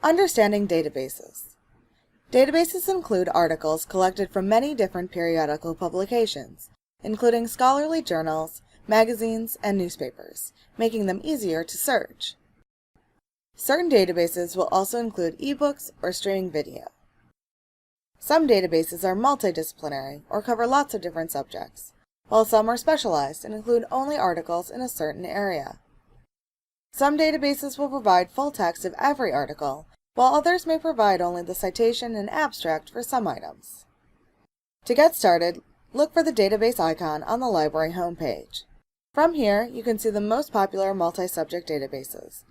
Understanding databases. Databases include articles collected from many different periodical publications, including scholarly journals, magazines, and newspapers, making them easier to search. Certain databases will also include ebooks or streaming video. Some databases are multidisciplinary or cover lots of different subjects, while some are specialized and include only articles in a certain area. Some databases will provide full text of every article, while others may provide only the citation and abstract for some items. To get started, look for the database icon on the library homepage. From here, you can see the most popular multi-subject databases,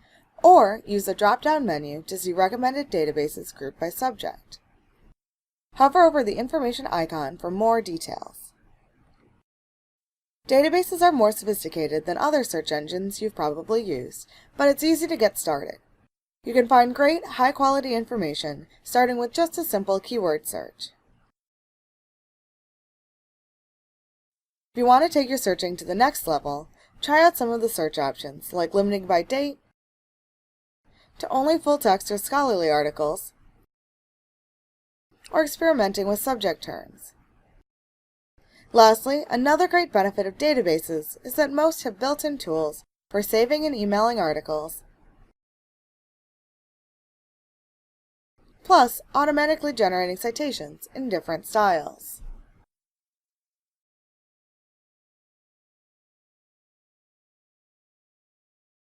or use the drop-down menu to see recommended databases grouped by subject. Hover over the information icon for more details. Databases are more sophisticated than other search engines you've probably used, but it's easy to get started. You can find great, high-quality information starting with just a simple keyword search. If you want to take your searching to the next level, try out some of the search options, like limiting by date, to only full-text or scholarly articles, or experimenting with subject terms. Lastly, another great benefit of databases is that most have built-in tools for saving and emailing articles, plus automatically generating citations in different styles.